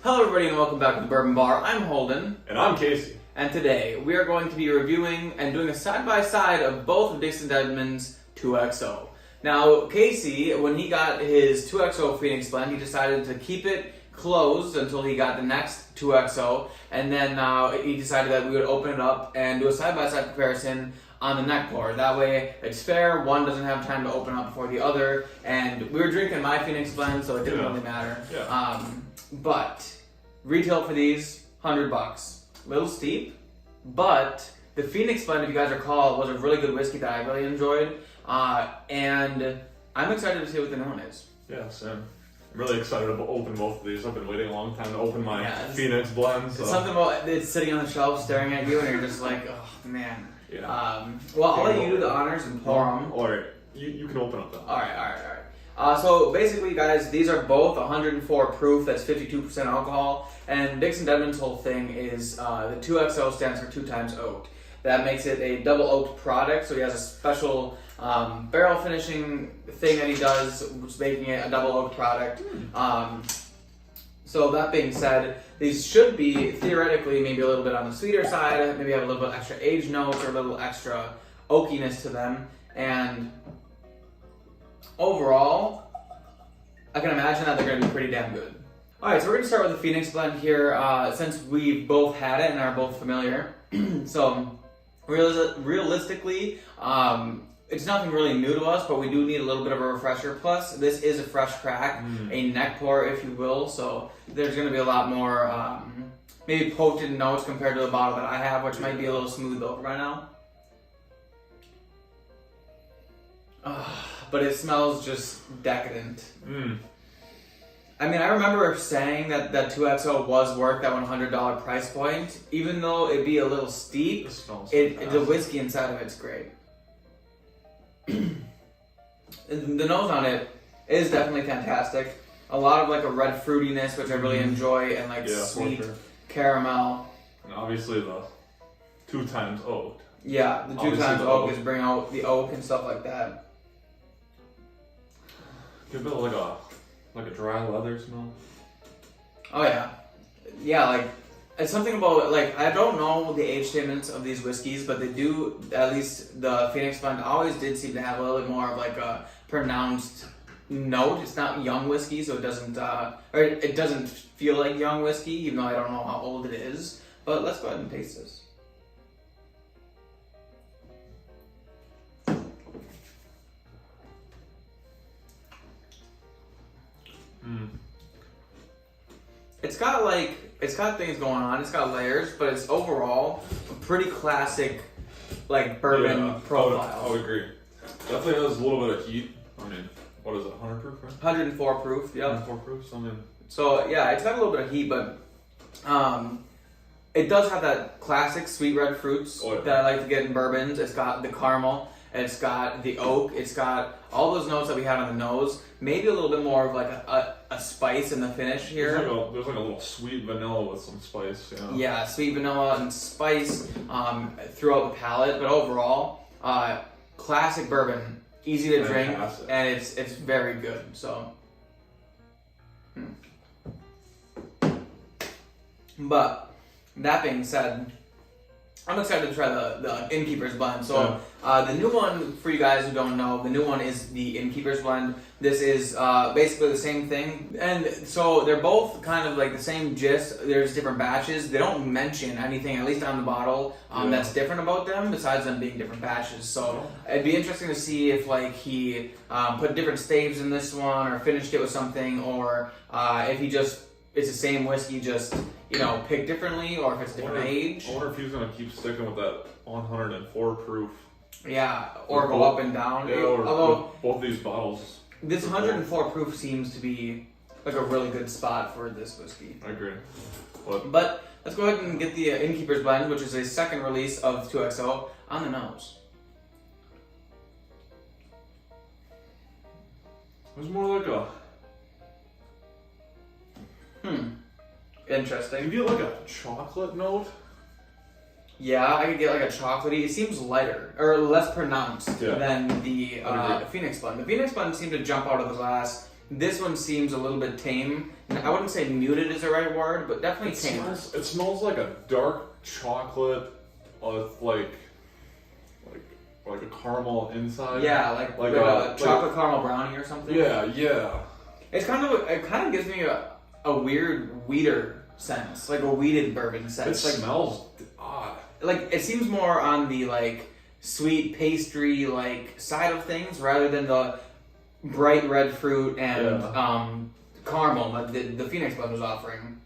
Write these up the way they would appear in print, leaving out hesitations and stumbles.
Hello everybody and welcome back to the Bourbon Bar. I'm Holden. And I'm Casey. And today we are going to be reviewing and doing a side-by-side of both of Dixon Dedman's 2XO. Now, Casey, when he got his 2XO Phoenix blend, he decided to keep it closed until he got the next 2XO, and then he decided that we would open it up and do a side-by-side comparison on the neck pour. That way it's fair, one doesn't have time to open up before the other, and we were drinking my Phoenix blend, so it didn't really matter. Yeah. But retail for these, $100. A little steep, but the Phoenix blend, if you guys recall, was a really good whiskey that I really enjoyed, and I'm excited to see what the new one is. Yeah, same. I'm really excited to open both of these. I've been waiting a long time to open my Phoenix blend. So. It's something about it's sitting on the shelf staring at you, and you're just like, oh man. Yeah. Well, I'll let you do the honors and pour them. Alright, you can open up the Alright. So basically, guys, these are both 104 proof, that's 52% alcohol, and Dixon Dedman's whole thing is the 2XO stands for 2 times oaked. That makes it a double oaked product, so he has a special barrel finishing thing that he does, which is making it a double oaked product. So that being said, these should be theoretically maybe a little bit on the sweeter side, maybe have a little bit extra age notes or a little extra oakiness to them, and overall, I can imagine that they're going to be pretty damn good. Alright, so we're going to start with the Phoenix blend here, since we both had it and are both familiar. So, realistically, it's nothing really new to us, but we do need a little bit of a refresher. Plus, this is a fresh crack, a neck pour, if you will, so there's going to be a lot more, maybe potent notes compared to the bottle that I have, which might be a little smooth over by now. But it smells just decadent. I mean, I remember saying that 2XO was worth that $100 price point, even though it'd be a little steep. The whiskey inside of it's great. The nose on it is definitely fantastic. A lot of like a red fruitiness, which I really enjoy, and like sweet caramel. And obviously the 2 times oaked. Yeah, the 2 times oak is bring out the oak and stuff like that. Give it like a dry leather smell. Oh yeah, like it's something about like I don't know the age statements of these whiskeys, but they do, at least the Phoenix blend always did seem to have a little bit more of like a pronounced note. It's not young whiskey, so it doesn't or it doesn't feel like young whiskey, even though I don't know how old it is. But let's go ahead and taste this. It's got things going on. It's got layers, but it's overall a pretty classic, like bourbon profile. I would agree. Definitely has a little bit of heat. I mean, what is it? 100 proof, right? 104 proof. Yep. 104 proof. Something. So yeah, it's got a little bit of heat, but it does have that classic sweet red fruits that I like to get in bourbons. It's got the caramel. It's got the oak. It's got all those notes that we had on the nose. Maybe a little bit more of like a spice in the finish here. There's like a little sweet vanilla with some spice. Yeah, sweet vanilla and spice throughout the palate. But overall, classic bourbon, easy to drink, and it's very good. So, but that being said, I'm excited to try the Innkeepers blend. So the new one, for you guys who don't know, the new one is the Innkeepers blend. This is basically the same thing. And so they're both kind of like the same gist. There's different batches. They don't mention anything, at least on the bottle, that's different about them, besides them being different batches. So it'd be interesting to see if like he put different staves in this one, or finished it with something, or if he just, it's the same whiskey, just picked differently, or if it's different age. I wonder if he's gonna keep sticking with that 104 proof. Yeah, or go up and down. Yeah, or both these bottles. This 104 proof seems to be like a really good spot for this whiskey. I agree. But let's go ahead and get the Innkeepers blend, which is a second release of 2XO, on the nose. It was more like a. Interesting. You get like a chocolate note. Yeah, I could get like a chocolatey. It seems lighter or less pronounced than the Phoenix blend. The Phoenix blend seemed to jump out of the glass This one seems a little bit tame. I wouldn't say muted is the right word, but definitely tame. It smells like a dark chocolate with like a caramel inside. Yeah, like a chocolate caramel brownie or something. Yeah. It kind of gives me a weird weeder sense, like a weeded bourbon sense. It smells odd. Like it seems more on the like sweet pastry like side of things rather than the bright red fruit and caramel that the Phoenix Blend was offering.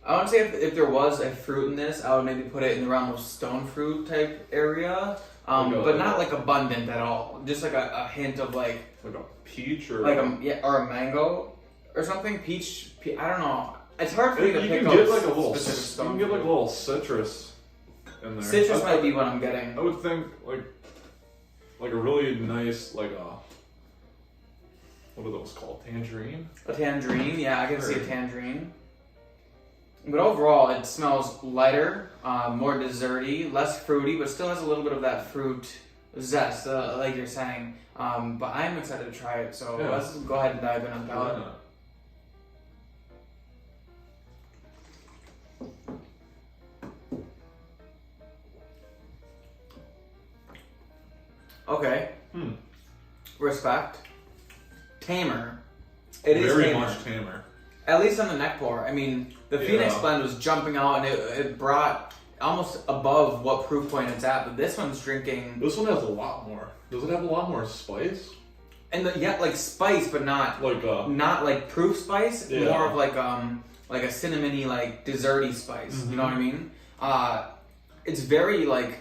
I want to say if there was a fruit in this, I would maybe put it in the realm of stone fruit type area, but not like abundant at all. Just like a hint of like a peach or like or a mango or something. Peach. I don't know. It's hard for me to pick up. You can get like a little citrus in there. Citrus might be what I'm getting. I would think like a really nice like a. What are those called? Tangerine? A tangerine, yeah, I can see a tangerine. But overall, it smells lighter, more desserty, less fruity, but still has a little bit of that fruit zest, like you're saying. But I'm excited to try it, so let's go ahead and dive in on the palate. Okay. Respect. Tamer. It is very much tamer. At least on the neck pour. I mean, the Phoenix Blend was jumping out and it brought almost above what proof point it's at, but this one's drinking. This one has a lot more. Does it have a lot more spice? And like spice, but not like proof spice. Yeah. More of like a cinnamony, like desserty spice. Mm-hmm. You know what I mean? It's very like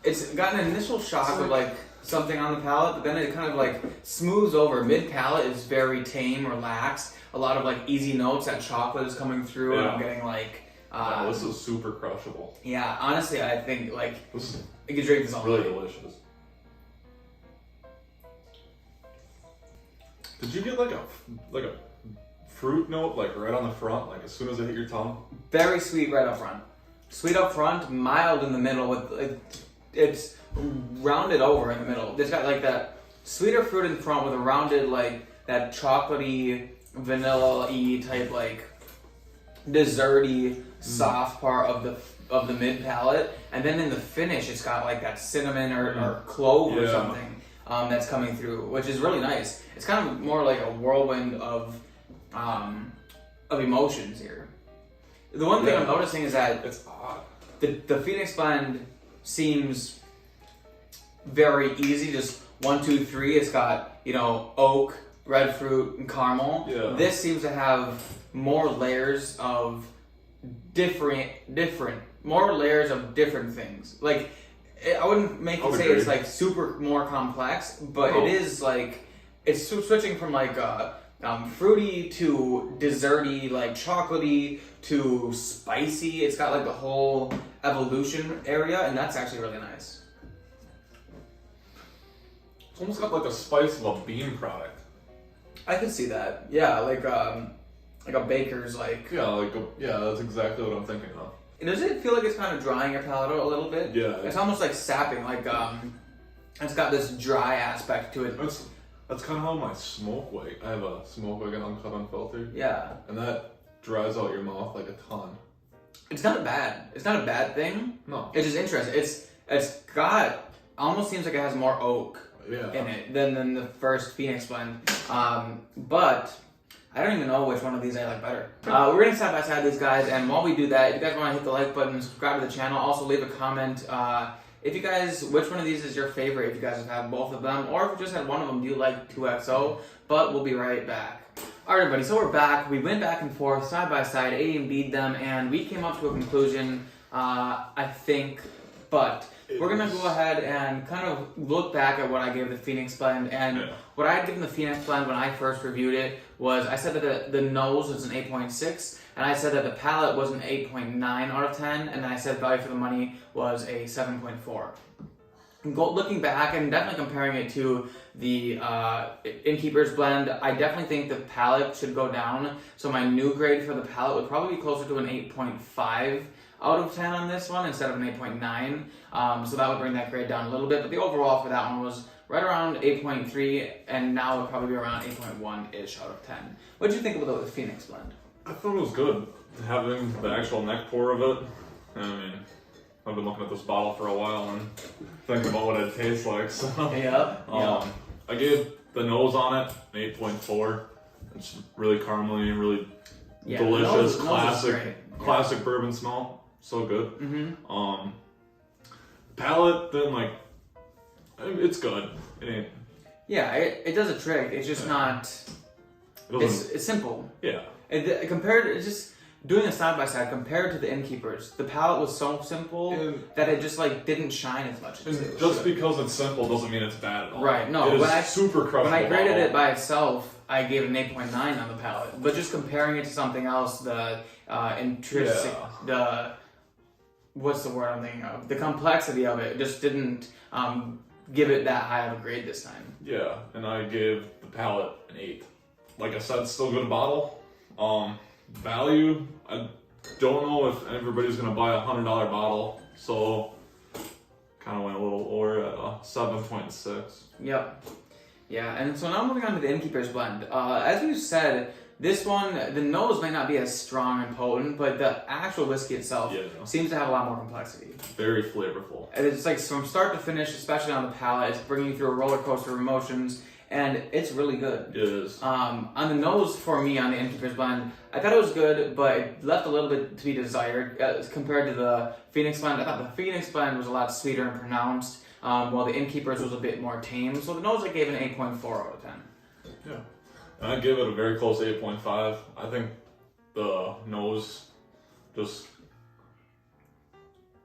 it's got an initial shock of like something on the palate, but then it kind of like smooths over. Mid palate is very tame, relaxed. A lot of like easy notes. That chocolate is coming through, and I'm getting like. This is super crushable. Yeah, honestly, I think like you could drink this all really night. Delicious. Did you get like a fruit note like right on the front, like as soon as it hit your tongue? Very sweet right up front. Sweet up front, mild in the middle. With it's rounded over in the middle. It's got like that sweeter fruit in front with a rounded like that chocolatey, vanilla-y type like desserty soft part of the mid palate, and then in the finish it's got like that cinnamon or clove or something that's coming through, which is really nice. It's kind of more like a whirlwind of emotions here. The one thing I'm noticing is that it's odd. The Phoenix Blend seems very easy, just 1, 2, 3. It's got oak, red fruit, and caramel. Yeah. This seems to have more layers of different things. Like I wouldn't make you say it's like super more complex, but it is like it's switching from like fruity to desserty, like chocolatey to spicy. It's got like the whole evolution area, and that's actually really nice. It's almost got like a spice of a bean product. I could see that. Yeah, like a baker's like. Yeah, that's exactly what I'm thinking of. Does it feel like it's kind of drying your palate a little bit? Yeah. It's almost like sapping, like it's got this dry aspect to it. That's kind of how my smoke wig. I have a smoke wig and uncut unfiltered. Yeah. And that dries out your mouth like a ton. It's not bad. It's not a bad thing. No. It's just interesting. It's got almost seems like it has more oak in it than the first Phoenix Blend. But I don't even know which one of these I like better. We're gonna side by side these guys, and while we do that, if you guys want to hit the like button and subscribe to the channel, also leave a comment. If you guys, which one of these is your favorite? If you guys have had both of them, or if you just had one of them, do you like 2XO? But we'll be right back. All right, everybody. So we're back. We went back and forth, side by side, A and B'd them, and we came up to a conclusion. I think, but. We're going to go ahead and kind of look back at what I gave the Phoenix Blend. And what I had given the Phoenix Blend when I first reviewed it was I said that the nose was an 8.6, and I said that the palate was an 8.9 out of 10, and then I said value for the money was a 7.4. Looking back and definitely comparing it to the Innkeepers Blend, I definitely think the palate should go down. So my new grade for the palate would probably be closer to an 8.5. out of 10 on this one instead of an 8.9. So that would bring that grade down a little bit. But the overall for that one was right around 8.3, and now it'll probably be around 8.1-ish out of 10. What did you think about the Phoenix blend? I thought it was good. Having the actual neck pour of it, I mean, I've been looking at this bottle for a while and thinking about what it tastes like. So, I gave the nose on it an 8.4. It's really caramely, really delicious, classic bourbon smell. So good. Mm-hmm. Palate, then like, it's good. It ain't. Yeah, it does a trick. It's just not. It's simple. Yeah. It's just doing a side by side compared to the Innkeepers. The palette was so simple that it just like didn't shine as much. As it just because it's simple doesn't mean it's bad at all. Right. No. Super crushable. When I graded it by itself, I gave it an 8.9 on the palette. But just comparing it to something else, the intrinsic, what's the word I'm thinking of? The complexity of it just didn't give it that high of a grade this time. Yeah, and I gave the palette an 8. Like I said, still good bottle. Value, I don't know if everybody's gonna buy a $100 bottle, so kind of went a little lower at 7.6. Yep. Yeah, and so now moving on to the Innkeepers blend. As we said, this one, the nose might not be as strong and potent, but the actual whiskey itself seems to have a lot more complexity. Very flavorful. It's like from start to finish, especially on the palate, it's bringing you through a roller coaster of emotions, and it's really good. It is. On the nose, for me, on the Innkeepers blend, I thought it was good, but it left a little bit to be desired compared to the Phoenix blend. I thought the Phoenix blend was a lot sweeter and pronounced, while the Innkeepers was a bit more tame. So the nose, I gave an 8.4 out of 10. Yeah. And I give it a very close 8.5. I think the nose just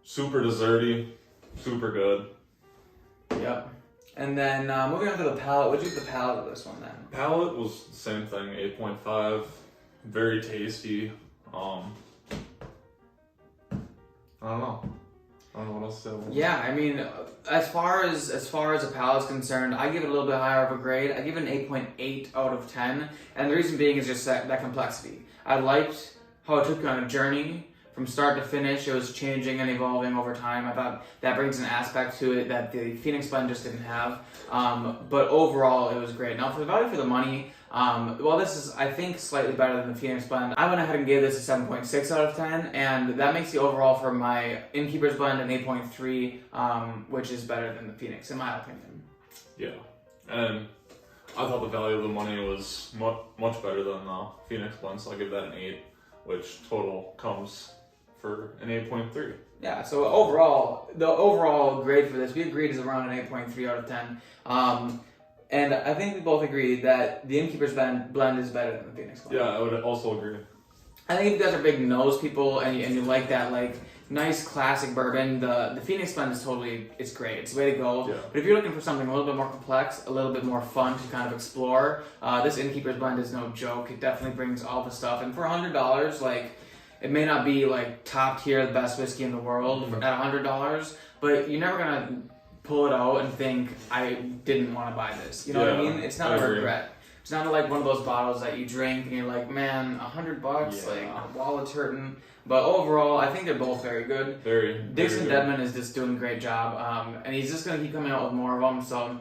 super desserty, super good. Yep. And then moving on to the palate, what'd you think the palate of this one then? Palate was the same thing, 8.5. Very tasty. I don't know. I don't know what else to say. Yeah, I mean, as far as a palate is concerned, I give it a little bit higher of a grade. I give it an 8.8 out of 10, and the reason being is just that complexity. I liked how it took you on a journey from start to finish. It was changing and evolving over time. I thought that brings an aspect to it that the Phoenix blend just didn't have. But overall, it was great. Now, for the value for the money, well, this is, I think, slightly better than the Phoenix blend. I went ahead and gave this a 7.6 out of 10, and that makes the overall for my Innkeepers blend an 8.3, which is better than the Phoenix, in my opinion. Yeah, and I thought the value of the money was much better than the Phoenix blend, so I give that an 8, which total comes for an 8.3. Yeah, so overall, the overall grade for this, we agreed is around an 8.3 out of 10. And I think we both agreed that the Innkeepers blend is better than the Phoenix blend. Yeah, I would also agree. I think if you guys are big nose people and you like that like nice classic bourbon, the Phoenix blend is it's great. It's the way to go. Yeah. But if you're looking for something a little bit more complex, a little bit more fun to kind of explore, this Innkeepers blend is no joke. It definitely brings all the stuff. And for $100, like, it may not be like top tier, the best whiskey in the world at $100, but you're never gonna pull it out and think, I didn't want to buy this. You know what I mean? It's not a regret. It's not like one of those bottles that you drink and you're like, man, $100, like my wallet's hurting. But overall, I think they're both very good. Dixon Dedman is just doing a great job, and he's just gonna keep coming out with more of them. So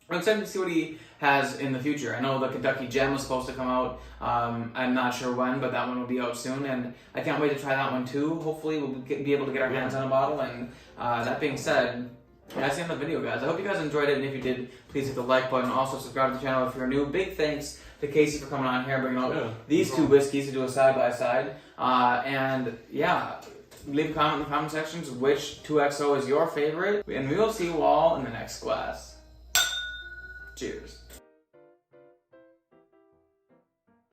I'm excited to see what he has in the future. I know the Kentucky Gem was supposed to come out. I'm not sure when, but that one will be out soon, and I can't wait to try that one too. Hopefully, we'll be able to get our hands on a bottle. And that being said, that's the end of the video, guys. I hope you guys enjoyed it, and if you did, please hit the like button. Also, subscribe to the channel if you're new. Big thanks to Casey for coming on here and bringing out these two whiskeys to do a side-by-side. And yeah, leave a comment in the comment sections which 2XO is your favorite, and we will see you all in the next glass. Cheers.